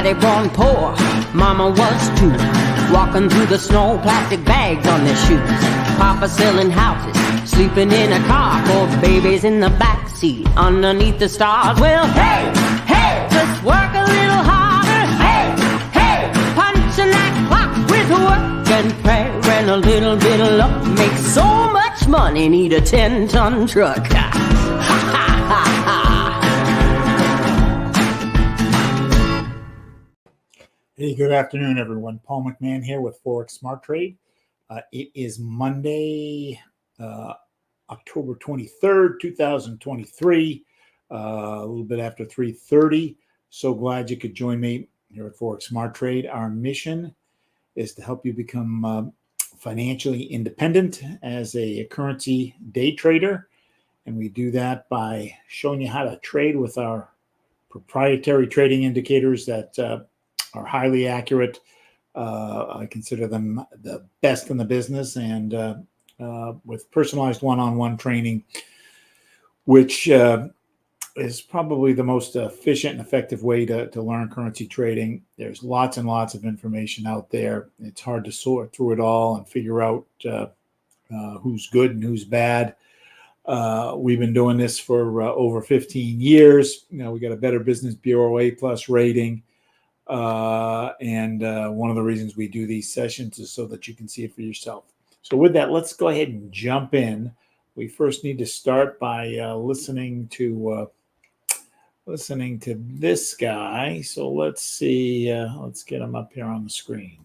Daddy born poor, Mama was too. Walking through the snow, plastic bags on their shoes. Papa selling houses, sleeping in a car. 4 babies in the back seat, underneath the stars. Well, hey, hey, let's work a little harder. Hey, hey, punching that clock with work and prayer and a little bit of luck. Make so much money, need a 10-ton truck. Ha ha ha ha. Hey, good afternoon, everyone. Paul McMann here with Forex Smart Trade. It is Monday, October 23rd, 2023, a little bit after 3:30. So glad you could join me here at Forex Smart Trade. Our mission is to help you become financially independent as a currency day trader. And we do that by showing you how to trade with our proprietary trading indicators that are highly accurate. I consider them the best in the business, and with personalized one-on-one training, which is probably the most efficient and effective way to learn currency trading. There's lots and lots of information out there. It's hard to sort through it all and figure out who's good and who's bad. We've been doing this for over 15 years. You know, we got a Better Business Bureau A+ rating. And one of the reasons we do these sessions is so that you can see it for yourself. So with that, let's go ahead and jump in. We first need to start by listening to this guy. So let's see. Let's get him up here on the screen.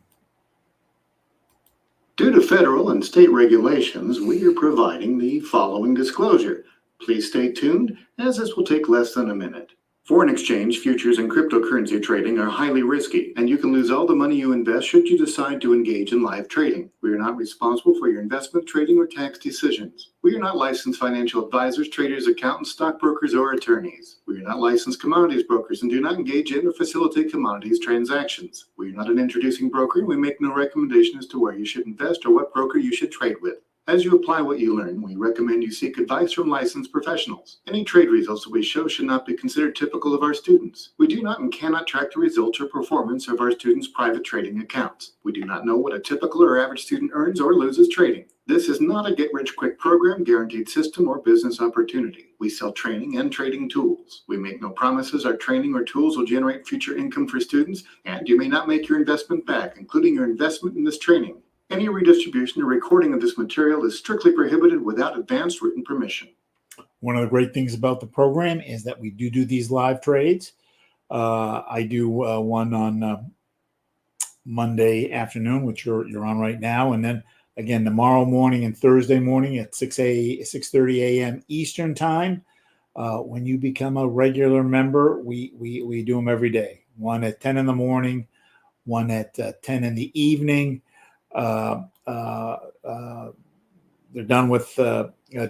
Due to federal and state regulations, we are providing the following disclosure. Please stay tuned, as this will take less than a minute. Foreign exchange, futures, and cryptocurrency trading are highly risky, and you can lose all the money you invest should you decide to engage in live trading. We are not responsible for your investment, trading, or tax decisions. We are not licensed financial advisors, traders, accountants, stockbrokers, or attorneys. We are not licensed commodities brokers and do not engage in or facilitate commodities transactions. We are not an introducing broker, and we make no recommendation as to where you should invest or what broker you should trade with. As you apply what you learn, we recommend you seek advice from licensed professionals. Any trade results that we show should not be considered typical of our students. We do not and cannot track the results or performance of our students' private trading accounts. We do not know what a typical or average student earns or loses trading. This is not a get-rich-quick program, guaranteed system, or business opportunity. We sell training and trading tools. We make no promises our training or tools will generate future income for students, and you may not make your investment back, including your investment in this training. Any redistribution or recording of this material is strictly prohibited without advance written permission. One of the great things about the program is that we do these live trades. I do one on Monday afternoon, which you're on right now, and then again tomorrow morning and Thursday morning at 6:30 a.m. Eastern time. When you become a regular member, we do them every day. One at 10 in the morning, one at 10 in the evening. They're done with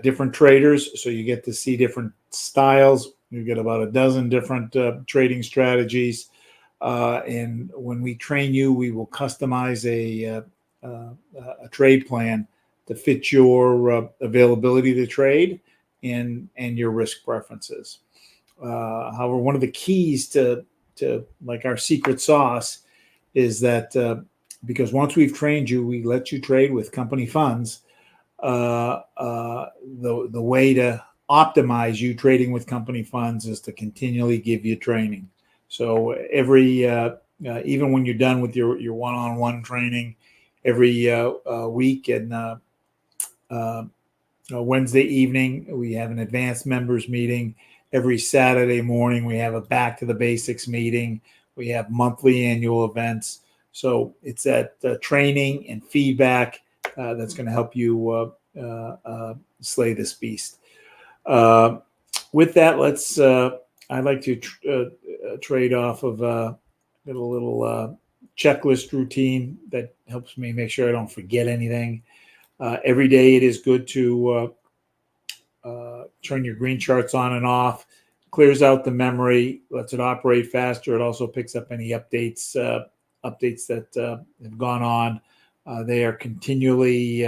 different traders, so you get to see different styles. You get about a dozen different trading strategies, and when we train you, we will customize a trade plan to fit your availability to trade and your risk preferences. However, one of the keys to like our secret sauce is that because once we've trained you, we let you trade with company funds. The way to optimize you trading with company funds is to continually give you training. So every even when you're done with your one-on-one training, every week and Wednesday evening we have an advanced members meeting. Every Saturday morning we have a back to the basics meeting. We have monthly annual events. So it's that training and feedback that's going to help you slay this beast. With that, let's. I'd like to trade off of a little checklist routine that helps me make sure I don't forget anything. Every day, it is good to turn your green charts on and off. Clears out the memory, lets it operate faster. It also picks up any updates that have gone on. They are continually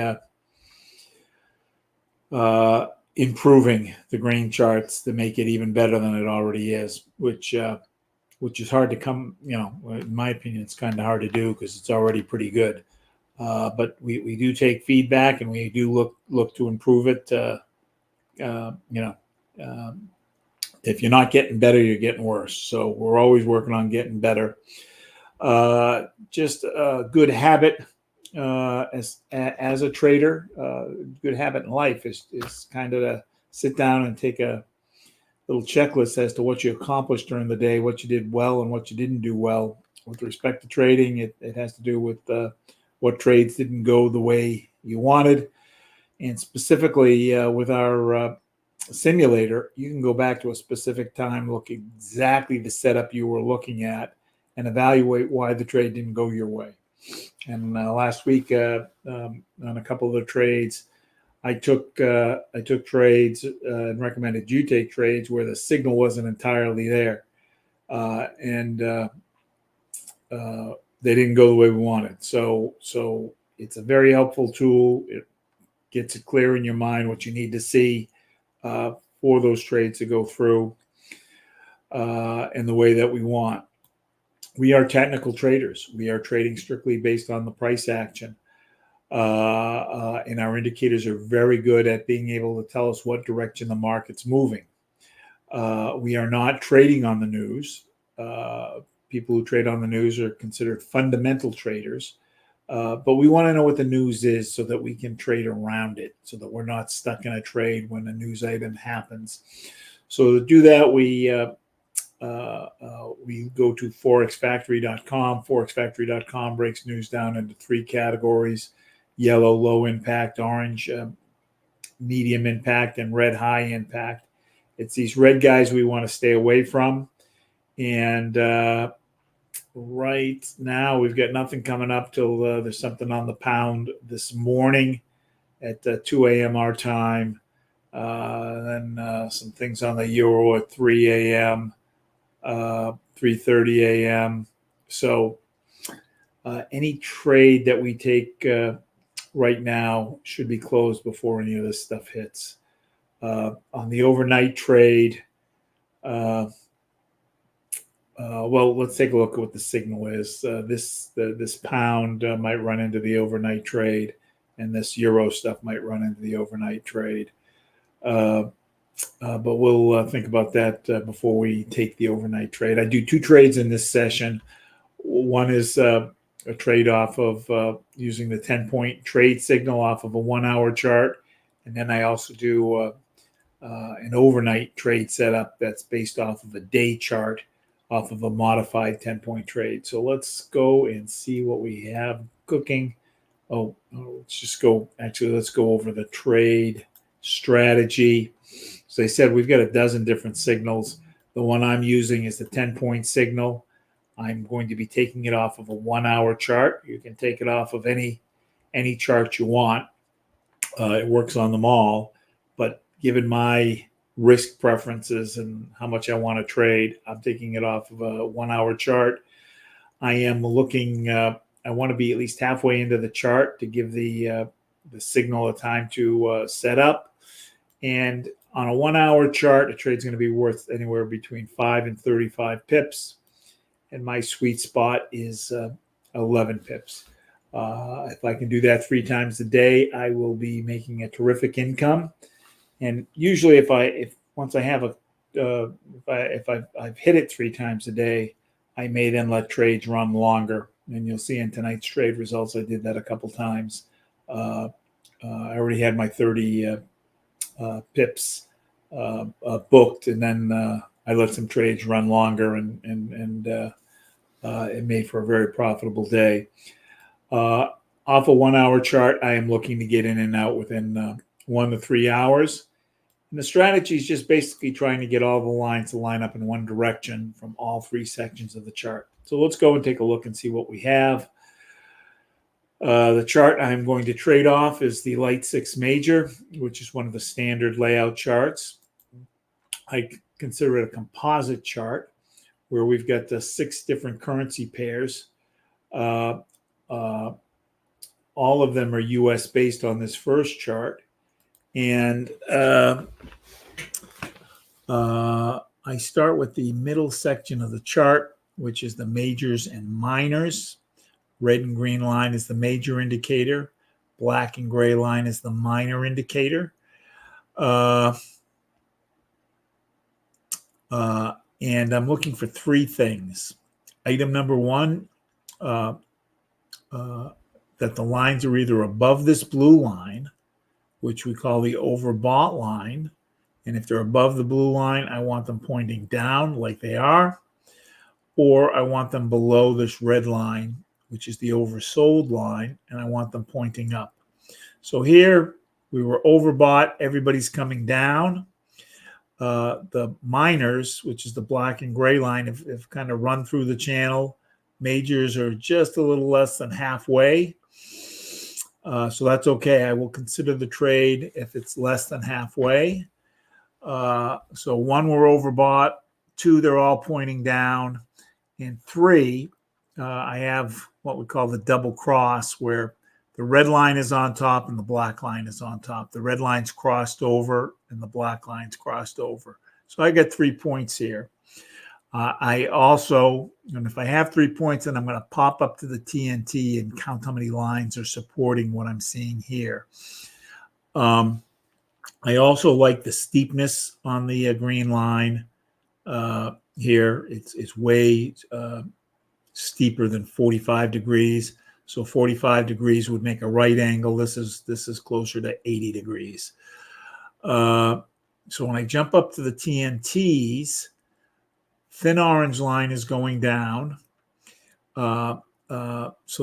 improving the green charts to make it even better than it already is, which which is hard to come, in my opinion, it's kind of hard to do because it's already pretty good. But we do take feedback and we do look to improve it. If you're not getting better, you're getting worse. So we're always working on getting better. Just a good habit as a trader, good habit in life is kind of to sit down and take a little checklist as to what you accomplished during the day, what you did well and what you didn't do well. With respect to trading, it has to do with what trades didn't go the way you wanted. And specifically with our simulator, you can go back to a specific time, look exactly the setup you were looking at, and evaluate why the trade didn't go your way. And last week on a couple of the trades, I took trades and recommended you take trades where the signal wasn't entirely there, and they didn't go the way we wanted. So it's a very helpful tool. It gets it clear in your mind what you need to see for those trades to go through in the way that we want. We are technical traders. We are trading strictly based on the price action. And our indicators are very good at being able to tell us what direction the market's moving. We are not trading on the news. People who trade on the news are considered fundamental traders. But we want to know what the news is so that we can trade around it, so that we're not stuck in a trade when a news item happens. So to do that, we go to forexfactory.com. Forexfactory.com breaks news down into 3 categories: yellow, low impact; orange, medium impact; and red, high impact. It's these red guys we want to stay away from. And right now, we've got nothing coming up till there's something on the pound this morning at 2 a.m. our time. Then some things on the euro at 3 a.m., 3:30 a.m. So any trade that we take right now should be closed before any of this stuff hits. On the overnight trade, well, let's take a look at what the signal is. This pound might run into the overnight trade, and this euro stuff might run into the overnight trade. But we'll think about that before we take the overnight trade. I do 2 trades in this session. One is a trade off of using the 10-point trade signal off of a 1-hour chart. And then I also do an overnight trade setup that's based off of a day chart off of a modified 10-point trade. So let's go and see what we have cooking. Let's go over the trade strategy. As I said, we've got a dozen different signals. The one I'm using is the 10-point signal. I'm going to be taking it off of a 1-hour chart. You can take it off of any chart you want. It works on them all. But given my risk preferences and how much I want to trade, I'm taking it off of a 1-hour chart. I am looking, I want to be at least halfway into the chart to give the signal a time to set up. And on a 1-hour chart, a trade's going to be worth anywhere between 5 and 35 pips. And my sweet spot is 11 pips. If I can do that 3 times a day, I will be making a terrific income. And usually, if once I have if I've hit it 3 times a day, I may then let trades run longer. And you'll see in tonight's trade results, I did that a couple times. I already had my 30 pips booked, and then I let some trades run longer, and it made for a very profitable day. Off a 1-hour chart, I am looking to get in and out within 1 to 3 hours. And the strategy is just basically trying to get all the lines to line up in one direction from all 3 sections of the chart. So let's go and take a look and see what we have. The chart I'm going to trade off is the Light 6 Major, which is one of the standard layout charts. I consider it a composite chart where we've got the 6 different currency pairs. All of them are US based on this first chart. And I start with the middle section of the chart. which is the majors and minors. Red and green line is the major indicator. Black and gray line is the minor indicator. And I'm looking for three things. Item number one, that the lines are either above this blue line, which we call the overbought line. And if they're above the blue line, I want them pointing down like they are, or I want them below this red line, which is the oversold line, and I want them pointing up. So here we were overbought. Everybody's coming down. The minors, which is the black and gray line, have kind of run through the channel. Majors are just a little less than halfway. So that's okay. I will consider the trade if it's less than halfway. So one, we're overbought. Two, they're all pointing down. And three, I have what we call the double cross, where the red line is on top and the black line is on top. The red line's crossed over and the black line's crossed over. So I get 3 points here. I also, and if I have 3 points, then I'm going to pop up to the TNT and count how many lines are supporting what I'm seeing here. I also like the steepness on the green line here. It's way steeper than 45 degrees. So 45 degrees would make a right angle. This is closer to 80 degrees. So when I jump up to the TNTs, thin orange line is going down. So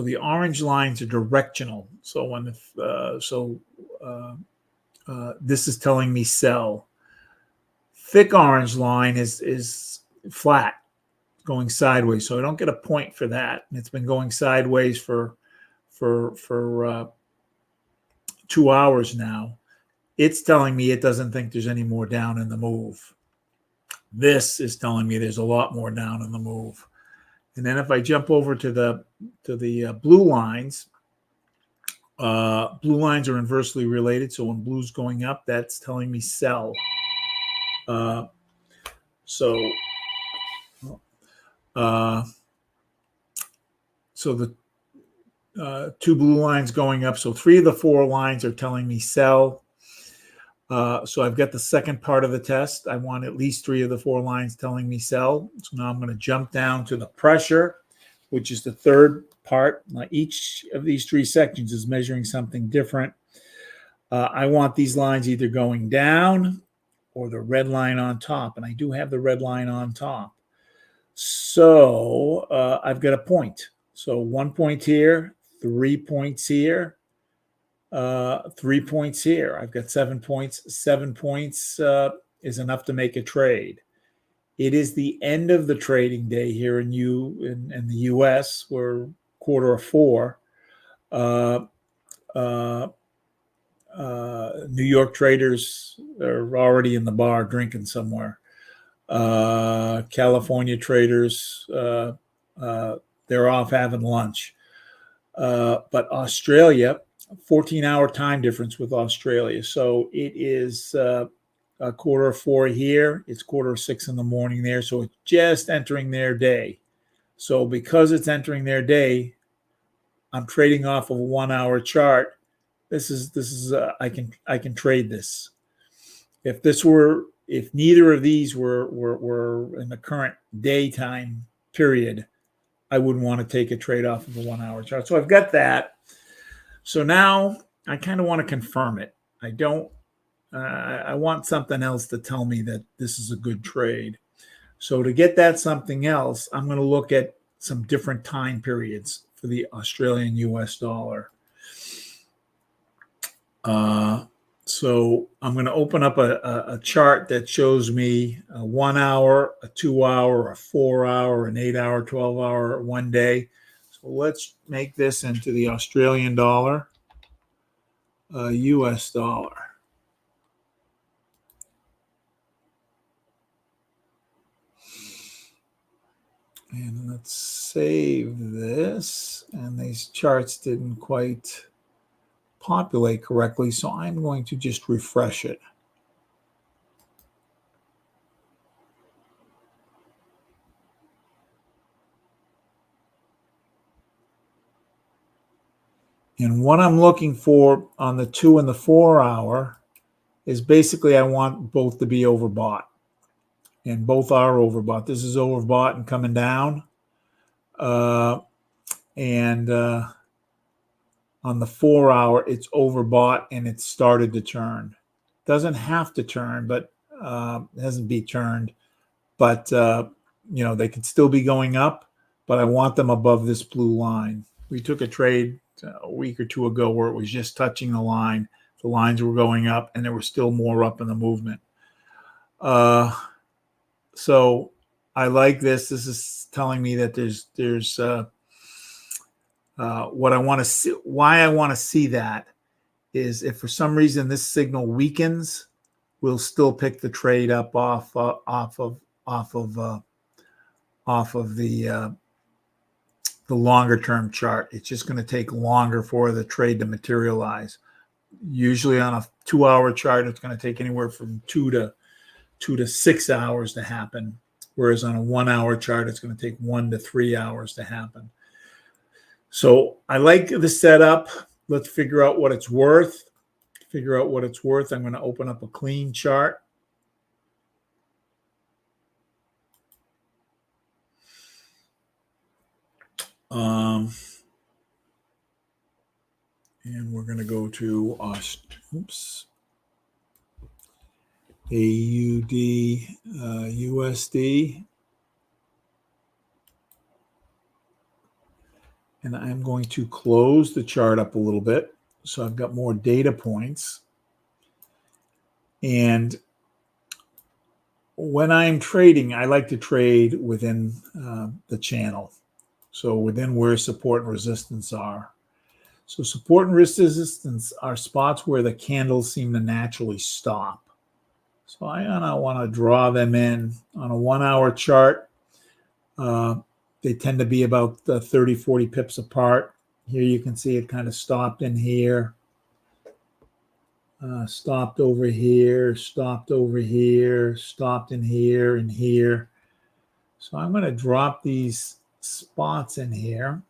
the orange lines are directional. So when this is telling me sell. Thick orange line is flat, going sideways. So I don't get a point for that. And it's been going sideways for 2 hours now. It's telling me it doesn't think there's any more down in the move. This is telling me there's a lot more down in the move. And then if I jump over to the blue lines are inversely related. So when blue's going up, that's telling me sell. So the two blue lines going up. So 3 of the 4 lines are telling me sell. So I've got the second part of the test. I want at least 3 of the 4 lines telling me sell. So now I'm going to jump down to the pressure, which is the third part. Now, each of these 3 sections is measuring something different. I want these lines either going down or the red line on top. And I do have the red line on top. So I've got a point. So 1 point here, 3 points here. 3 points here. I've got 7 points. 7 points is enough to make a trade. It is the end of the trading day here in the U.S. We're 3:45. New York traders are already in the bar drinking somewhere. California traders, they're off having lunch. But Australia, 14-hour time difference with Australia. So it is 4:45 here. It's 5:45 in the morning there. So it's just entering their day. So because it's entering their day, I'm trading off of a 1-hour chart. This is I can trade this. If neither of these were in the current daytime period, I wouldn't want to take a trade off of a 1-hour chart. So I've got that. So now I kind of want to confirm it. I don't. I want something else to tell me that this is a good trade. So to get that something else, I'm going to look at some different time periods for the Australian US dollar. So I'm going to open up a chart that shows me a 1 hour, a 2 hour, a 4 hour, an 8 hour, 12 hour, 1 day. So let's make this into the Australian dollar, US dollar. And let's save this. And these charts didn't quite populate correctly, so I'm going to just refresh it. And what I'm looking for on the 2 and the 4 hour is basically I want both to be overbought. And both are overbought. This is overbought and coming down. And on the 4 hour, it's overbought and it's started to turn. Doesn't have to turn, but it hasn't been turned. But, they could still be going up, but I want them above this blue line. We took a trade a week or two ago where it was just touching the line. The lines were going up and there was still more up in the movement. So I like this. This is telling me that there's what I want to see. Why I want to see that is if for some reason this signal weakens, we'll still pick the trade up off of the longer term chart. It's just going to take longer for the trade to materialize. Usually on a 2 hour chart, it's going to take anywhere from 2 to 6 hours to happen. Whereas on a 1 hour chart, it's going to take 1 to 3 hours to happen. So I like the setup. Let's figure out what it's worth. I'm going to open up a clean chart. And we're going to go to AUD USD. And I'm going to close the chart up a little bit so I've got more data points. And when I'm trading, I like to trade within the channel. So within where support and resistance are. So support and resistance are spots where the candles seem to naturally stop. So I want to draw them in on a 1 hour chart. They tend to be about 30, 40 pips apart. Here you can see it kind of stopped in here. Stopped over here, stopped over here, stopped in here and here. So I'm going to drop these spots in here.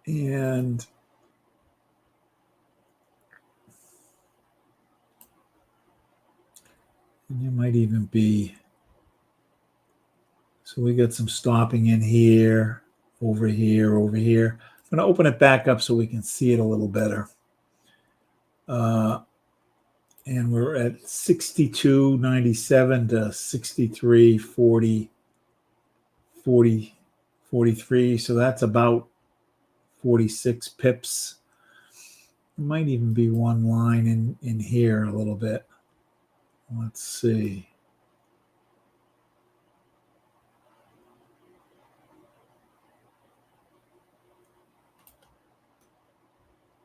And there might even be, so we got some stopping in here, over here, over here. I'm going to open it back up so we can see it a little better. And we're at 62.97 to 63.40, 43. So that's about 46 pips. There might even be one line in here a little bit. Let's see.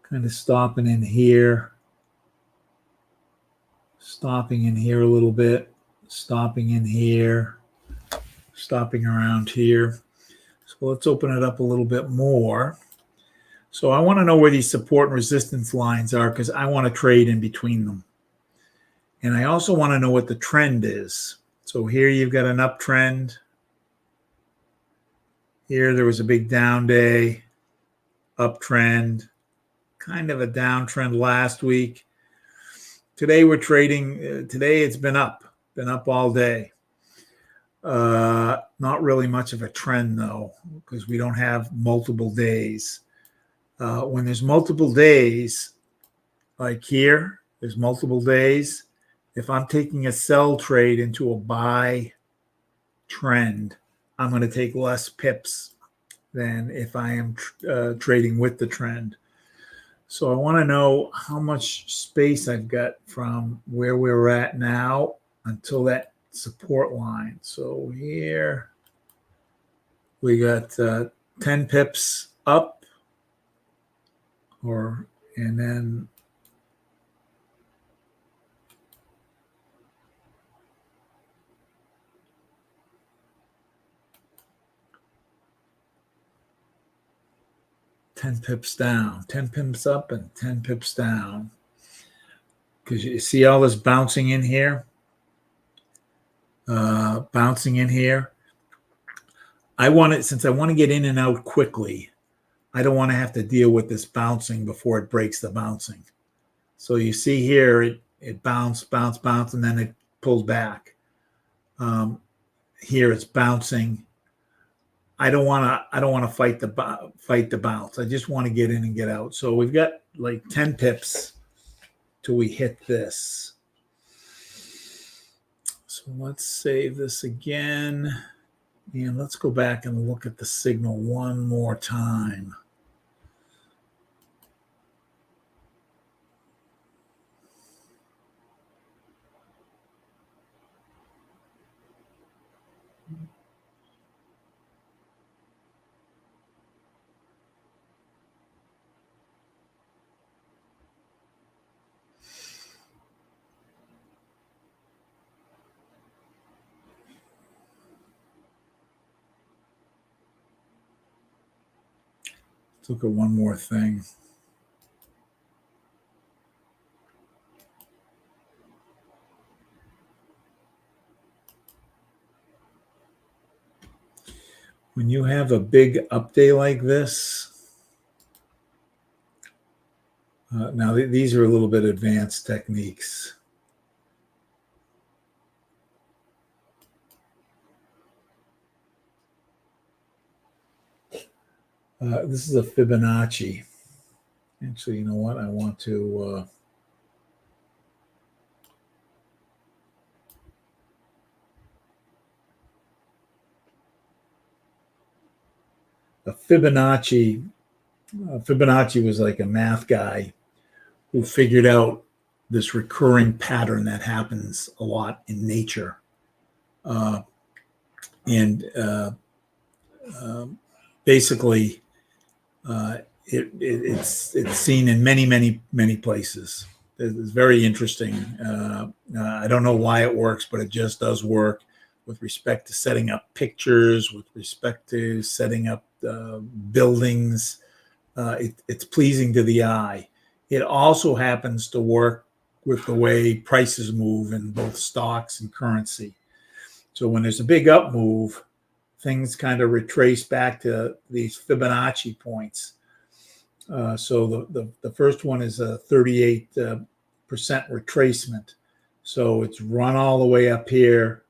Kind of stopping in here. Stopping in here a little bit. Stopping in here. Stopping around here. So let's open it up a little bit more. So I want to know where these support and resistance lines are because I want to trade in between them. And I also want to know what the trend is. So here you've got an uptrend. Here there was a big down day, uptrend, kind of a downtrend last week. Today we're trading, today it's been up all day. Not really much of a trend though, because we don't have multiple days. When there's multiple days, like here, there's multiple days. If I'm taking a sell trade into a buy trend, I'm going to take less pips than if I am trading with the trend. So I want to know how much space I've got from where we're at now until that support line. So here we got 10 pips up, and then ten pips down, 10 pips up and 10 pips down. Because you see all this bouncing in here? Bouncing in here. Since I want to get in and out quickly, I don't want to have to deal with this bouncing before it breaks the bouncing. So you see here, it bounced, and then it pulled back. Here it's bouncing. I don't want to fight the bounce. I just want to get in and get out. So we've got like 10 pips till we hit this. So let's save this again. And let's go back and look at the signal one more time. Let's look at one more thing. When you have a big up day like this, now these are a little bit advanced techniques. This is a Fibonacci. Actually, you know what? I want to a Fibonacci. Fibonacci was like a math guy who figured out this recurring pattern that happens a lot in nature, and basically, it's seen in many places. It's very interesting. I don't know why it works, but it just does work with respect to setting up pictures, with respect to setting up buildings. It's pleasing to the eye. It also happens to work with the way prices move in both stocks and currency. So when there's a big up move, things kind of retrace back to these Fibonacci points. So the first one is a 38% retracement. So it's run all the way up here.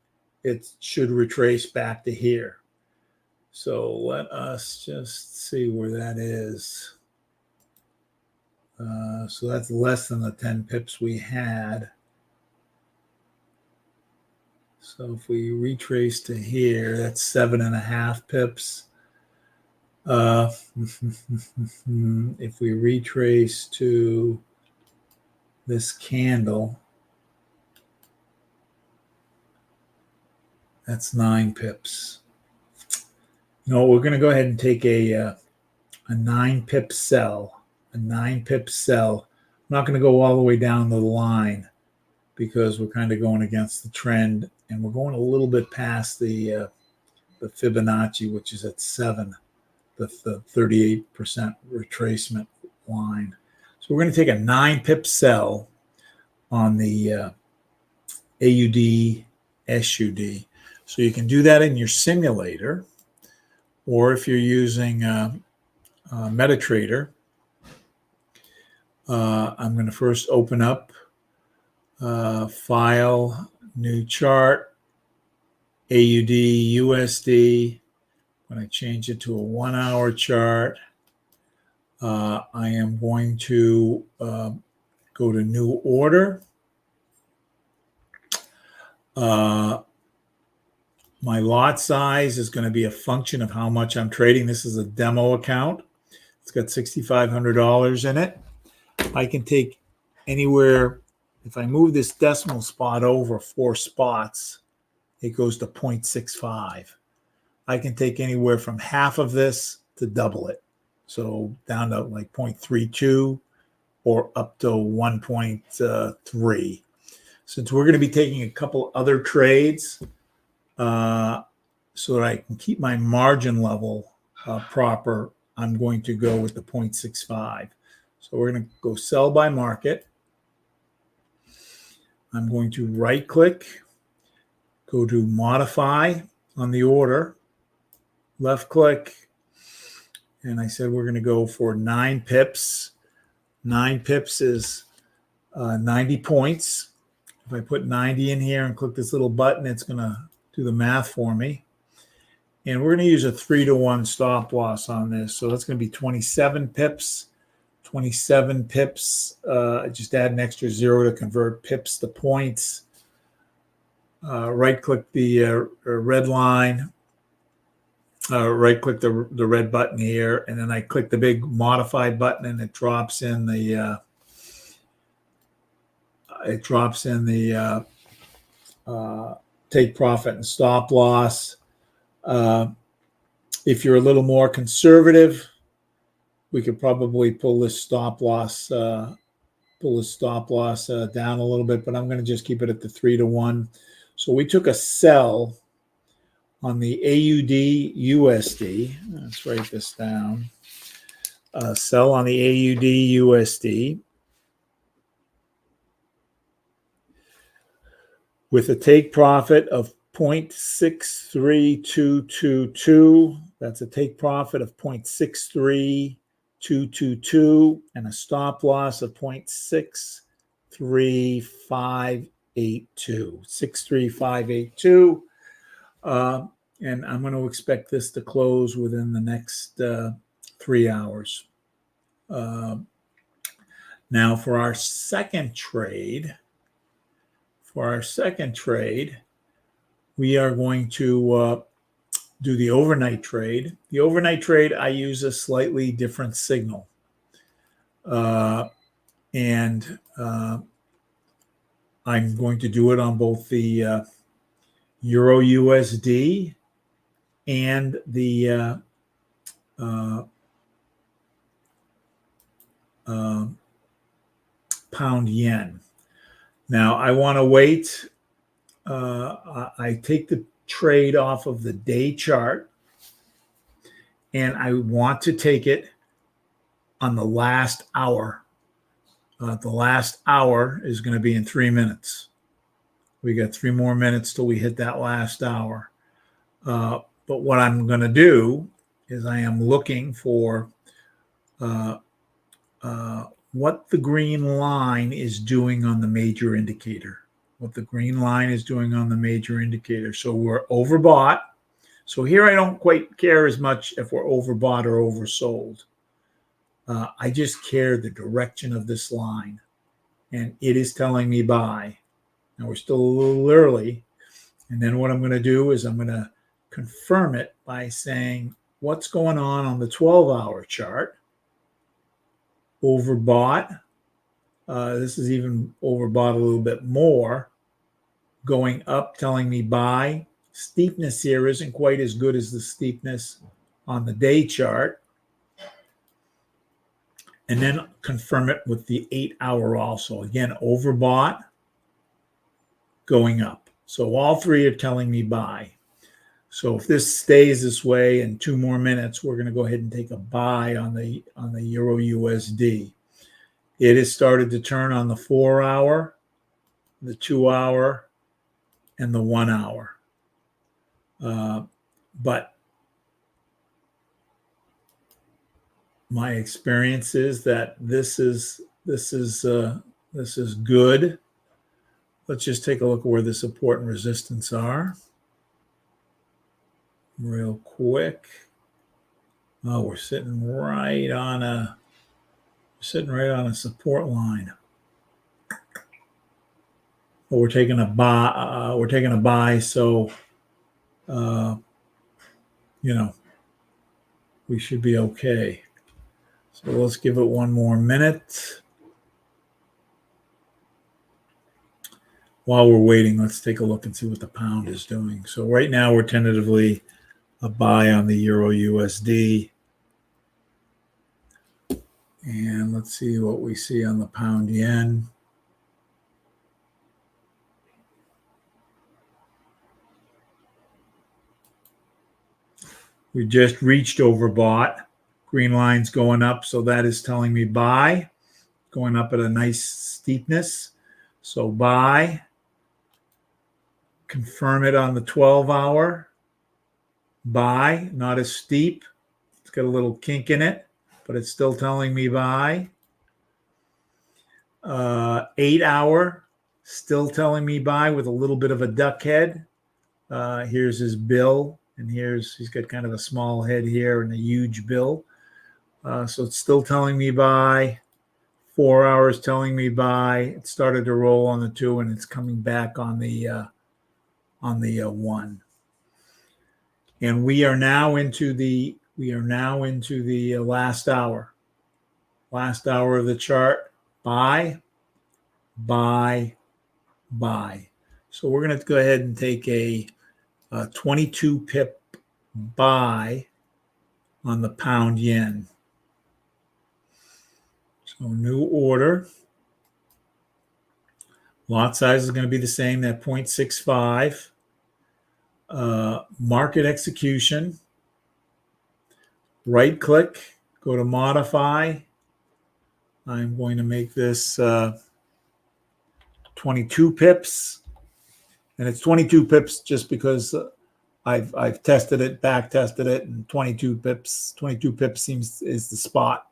It should retrace back to here. So let us just see where that is. So that's less than the 10 pips we had. So if we retrace to here, that's 7.5 pips. If we retrace to this candle, that's 9 pips. You know, we're going to go ahead and take a 9 pip sell. A 9 pip sell. I'm not going to go all the way down the line because we're kind of going against the trend, and we're going a little bit past the Fibonacci, which is at 7, the 38% retracement line. So we're going to take a 9 pip sell on the AUD SUD. So you can do that in your simulator, or if you're using MetaTrader. I'm going to first open up File, New Chart, AUD, USD. When I change it to a 1-hour chart, I am going to go to New Order. My lot size is going to be a function of how much I'm trading. This is a demo account. It's got $6,500 in it. I can take anywhere, if I move this decimal spot over 4 spots, it goes to 0.65. I can take anywhere from half of this to double it. So down to like 0.32 or up to 1.3. Since we're going to be taking a couple other trades, so that I can keep my margin level proper, I'm going to go with the 0.65. So we're going to go sell by market. I'm going to right click, go to modify on the order, left click, and I said we're going to go for 9 pips. 9 pips is 90 points. If I put 90 in here and click this little button, it's going to do the math for me. And we're going to use a 3-to-1 stop loss on this. So that's going to be 27 pips. 27 pips. Just add an extra 0 to convert pips to points. Right-click the red line. Right-click the red button here, and then I click the big modify button, and it drops in the take profit and stop loss. If you're a little more conservative, we could probably pull this stop loss down a little bit, but I'm going to just keep it at the 3-to-1. So we took a sell on the AUD USD. Let's write this down. Sell on the AUD USD with a take profit of 0.63222. That's a take profit of 0.63222 and a stop loss of 0.63582. 63582. And I'm going to expect this to close within the next 3 hours. Now, for our second trade, we are going to do the overnight trade. The overnight trade, I use a slightly different signal. And I'm going to do it on both the Euro USD and the pound yen. Now, I want to wait. I take the trade off of the day chart, and I want to take it on the last hour. The last hour is going to be in 3 minutes. We got 3 more minutes till we hit that last hour. But what I'm going to do is I am looking for what the green line is doing on the major indicator. What the green line is doing on the major indicator. So we're overbought. So here I don't quite care as much if we're overbought or oversold. I just care the direction of this line. And it is telling me buy. Now we're still a little early. And then what I'm going to do is I'm going to confirm it by saying what's going on the 12-hour chart. Overbought. This is even overbought a little bit more. Going up, telling me buy. Steepness here isn't quite as good as the steepness on the day chart. And then confirm it with the 8-hour also. Again, overbought, going up. So all three are telling me buy. So if this stays this way in 2 more minutes, we're going to go ahead and take a buy on the Euro USD. It has started to turn on the 4-hour, the 2-hour, and the 1 hour. But my experience is that this is good. Let's just take a look at where the support and resistance are. Real quick. Oh, we're sitting right on a support line. But we're taking a buy. So, we should be okay. So let's give it 1 more minute. While we're waiting, let's take a look and see what the pound is doing. So right now we're tentatively a buy on the Euro USD. And let's see what we see on the pound yen. We just reached overbought. Green line's going up, so that is telling me buy. Going up at a nice steepness. So buy. Confirm it on the 12-hour. Buy, not as steep. It's got a little kink in it, but it's still telling me buy. 8 hour, still telling me buy with a little bit of a duck head. Here's his bill, and he's got kind of a small head here and a huge bill. So it's still telling me buy. 4 hours telling me buy. It started to roll on the 2, and it's coming back on the 1. And we are now into the last hour. Last hour of the chart. Buy, buy, buy. So we're going to go ahead and take a 22 pip buy on the pound yen. So new order. Lot size is going to be the same, that 0.65. Market execution. Right click, go to modify. I'm going to make this 22 pips. And it's 22 pips just because I've tested it, back tested it, and 22 pips is the spot,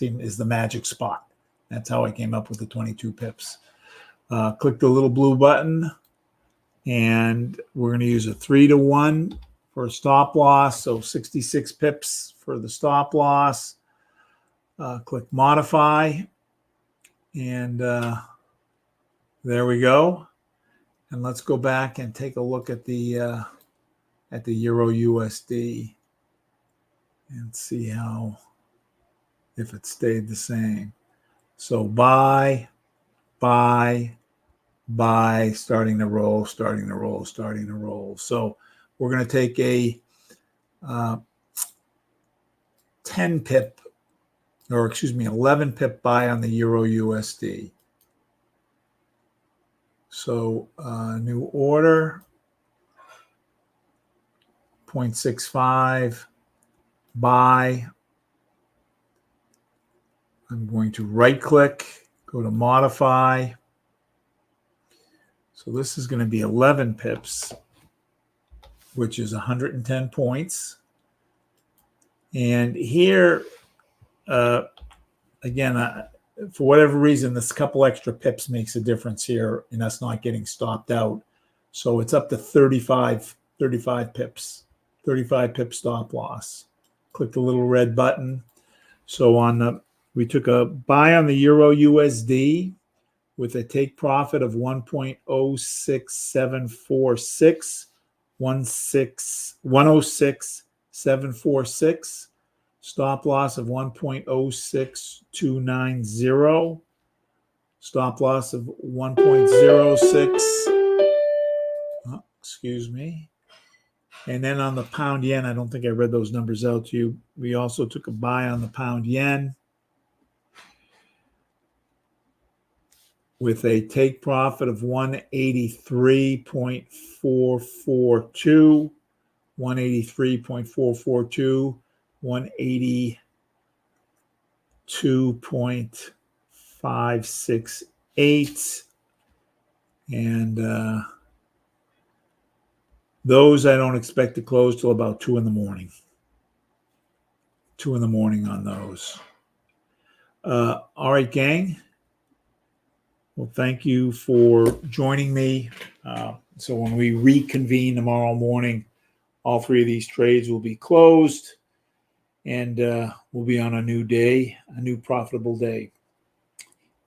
is the magic spot. That's how I came up with the 22 pips. Click the little blue button, and we're going to use a 3-to-1 for a stop loss. So 66 pips for the stop loss. Click modify, and there we go. And let's go back and take a look at the Euro USD and see if it stayed the same. So buy, buy, buy, starting to roll. So we're going to take a 11 pip buy on the Euro USD. So new order, 0.65, buy. I'm going to right click, go to modify. So this is going to be 11 pips, which is 110 points. And here, again, for whatever reason, this couple extra pips makes a difference here in us not getting stopped out. So it's up to 35 pips, 35 pip stop loss. Click the little red button. So we took a buy on the Euro USD with a take profit of 1.06746, 106,746. Stop loss of 1.06290. Stop loss of 1.06. Excuse me. And then on the pound yen, I don't think I read those numbers out to you. We also took a buy on the pound yen with a take profit of 183.442, 183.442. 182.568, and those I don't expect to close till about 2 in the morning. 2 in the morning on those. All right, gang. Well, thank you for joining me. So when we reconvene tomorrow morning, all 3 of these trades will be closed. And we'll be on a new day, a new profitable day.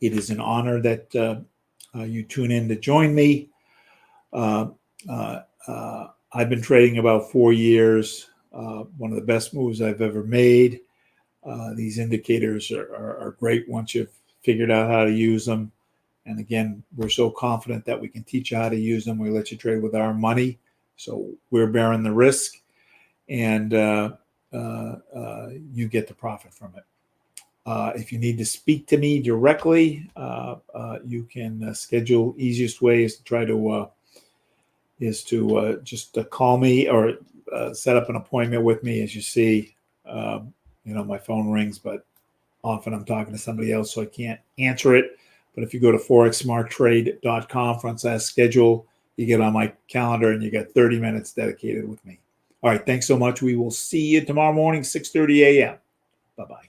It is an honor that you tune in to join me. I've been trading about 4 years. One of the best moves I've ever made. These indicators are great once you've figured out how to use them. And again, we're so confident that we can teach you how to use them. We let you trade with our money. So we're bearing the risk. And you get the profit from it. If you need to speak to me directly, you can schedule. Easiest way is to try to just call me or set up an appointment with me. As you see, my phone rings, but often I'm talking to somebody else, so I can't answer it. But if you go to forexsmarttrade.com/schedule, you get on my calendar and you get 30 minutes dedicated with me. All right. Thanks so much. We will see you tomorrow morning, 6:30 a.m. Bye-bye.